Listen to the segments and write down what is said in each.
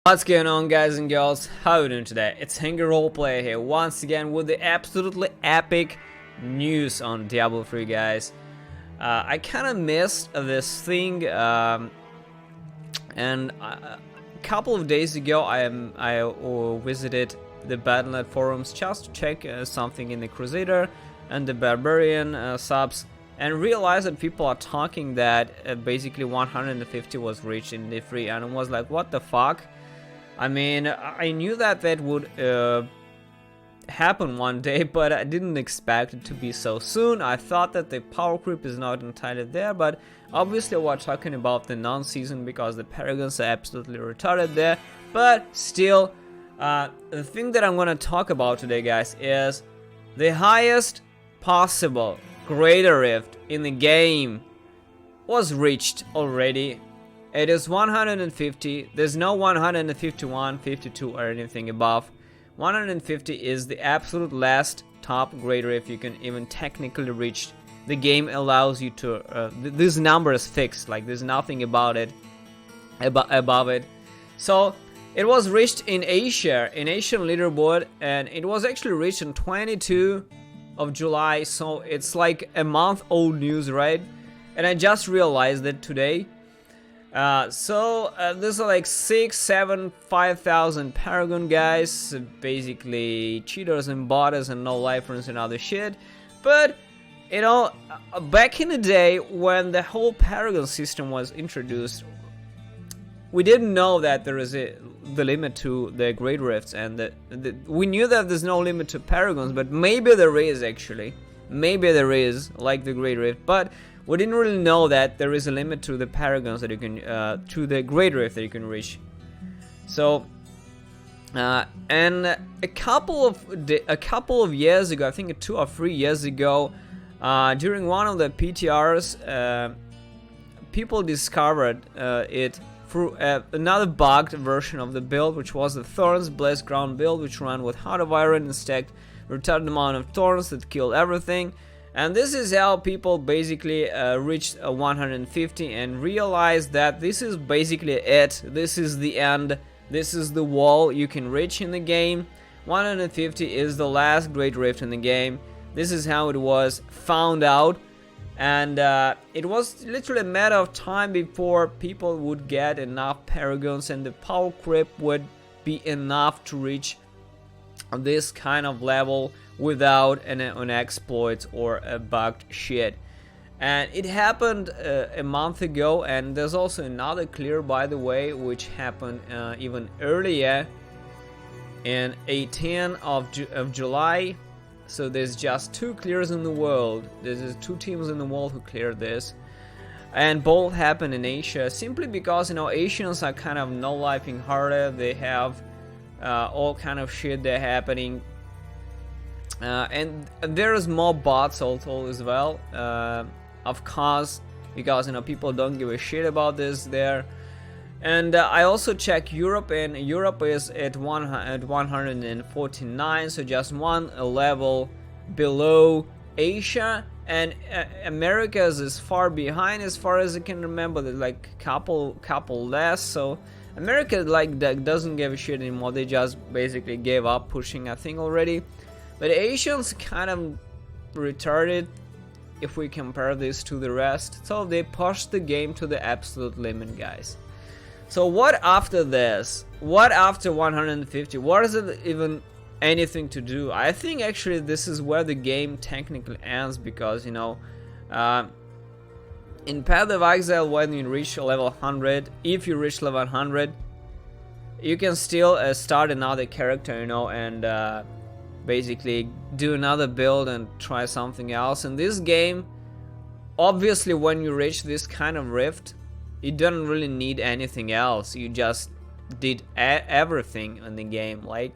What's going on, guys and girls? How are you doing today? It's Hanger Roleplay here once again with the absolutely epic news on Diablo 3, guys. I kind of missed this thing, and a couple of days ago I visited the Battle.net forums just to check something in the Crusader and the Barbarian subs, and realized that people are talking that basically 150 was reached in the free, and I was like, what the fuck? I mean, I knew that would happen one day, but I didn't expect it to be so soon. I thought that the power creep is not entirely there, but obviously we're talking about the non-season because the Paragons are absolutely retarded there. But still, the thing that I'm gonna talk about today, guys, is the highest possible Greater Rift in the game was reached already. It is 150, there's no 151, 52 or anything above. 150 is the absolute last top Greater Rift you can even technically reach. The game allows you to, this number is fixed, like there's nothing about it, above it. So it was reached in Asia, in Asian leaderboard, and it was actually reached on 22 of July, so it's like a month old news, right? And I just realized it today. There's like 6, 7, 5,000 Paragon guys, basically cheaters and botters and no lifers and other shit. But, you know, back in the day when the whole Paragon system was introduced, we didn't know that there is the limit to the Great Rifts, and we knew that there's no limit to Paragons, but maybe there is actually. Maybe there is, like the Great Rift, but we didn't really know that there is a limit to the Paragons that you can, to the Great Rift that you can reach. So, and a couple of years ago, I think 2 or 3 years ago, during one of the PTRs, people discovered it through another bugged version of the build, which was the Thorns Blessed Ground build, which ran with Heart of Iron and stacked retarded amount of thorns that killed everything. And this is how people basically reached 150 and realized that this is basically it. This is the end. This is the wall you can reach in the game. 150 is the last Great Rift in the game. This is how it was found out. And it was literally a matter of time before people would get enough Paragons and the power creep would be enough to reach this kind of level without an exploit or a bugged shit. And it happened a month ago, and there's also another clear, by the way, which happened even earlier in 18th of July. So there's just 2 clears in the world. There's 2 teams in the world who cleared this, and both happened in Asia, simply because, you know, Asians are kind of no-lifing harder. They have all kind of shit they're happening, and there is more bots also as well, of course, because, you know, people don't give a shit about this there. And I also check Europe, and Europe is at 149, so just one level below Asia. And Americas is far behind as far as I can remember. There's like couple less, so America like that doesn't give a shit anymore. They just basically gave up pushing, I think, already. But Asians kind of retarded if we compare this to the rest. So they pushed the game to the absolute limit, guys. So what after this? What after 150? What is it even anything to do? I think actually this is where the game technically ends, because, you know, in Path of Exile, when you reach level 100, if you reach level 100, you can still start another character, you know, and basically do another build and try something else. In this game, obviously, when you reach this kind of rift, you don't really need anything else. You just did everything in the game. Like,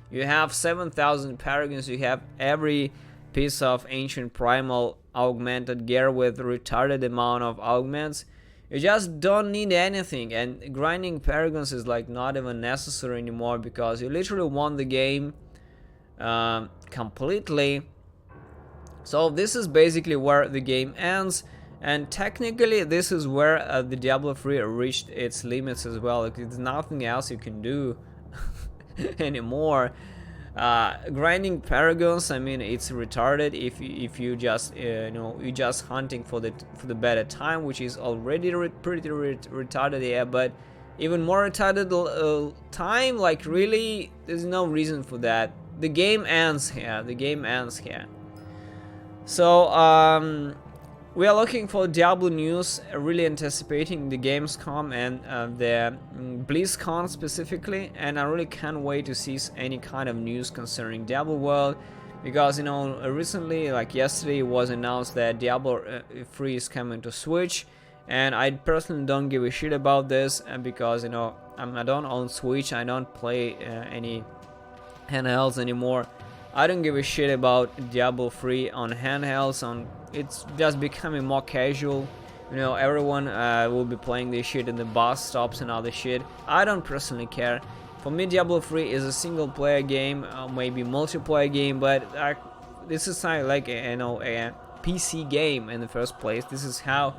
you have 7,000 Paragons, you have every piece of ancient primal augmented gear with retarded amount of augments. You just don't need anything, and grinding Paragons is like not even necessary anymore, because you literally won the game completely. So this is basically where the game ends. And technically this is where the Diablo 3 reached its limits as well. Like, there's nothing else you can do anymore. Grinding paragons, I mean, it's retarded if you just you're just hunting for the better time, which is already pretty retarded, yeah. But even more retarded time, like, really, there's no reason for that. The game ends here. The game ends here. So we are looking for Diablo news, really anticipating the Gamescom and the BlizzCon specifically, and I really can't wait to see any kind of news concerning Diablo World, because, you know, recently, like yesterday, it was announced that Diablo 3 is coming to Switch, and I personally don't give a shit about this, because, you know, I don't own Switch, I don't play any handhelds anymore. I don't give a shit about Diablo 3 on handhelds. It's just becoming more casual. You know, everyone will be playing this shit in the bus stops and other shit. I don't personally care. For me, Diablo 3 is a single player game, maybe multiplayer game, but this is like a PC game in the first place. This is how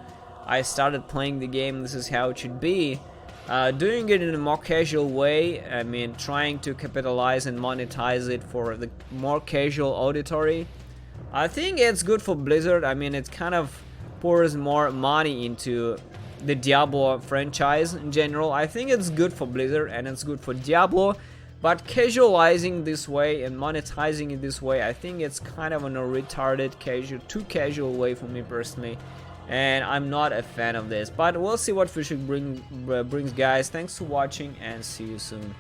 I started playing the game. This is how it should be. Doing it in a more casual way, I mean, trying to capitalize and monetize it for the more casual auditory. I think it's good for Blizzard. I mean, it kind of pours more money into the Diablo franchise in general. I think it's good for Blizzard and it's good for Diablo, but casualizing this way and monetizing it this way, I think it's kind of a retarded, too casual way for me personally. And I'm not a fan of this, but we'll see what future brings, guys. Thanks for watching and see you soon.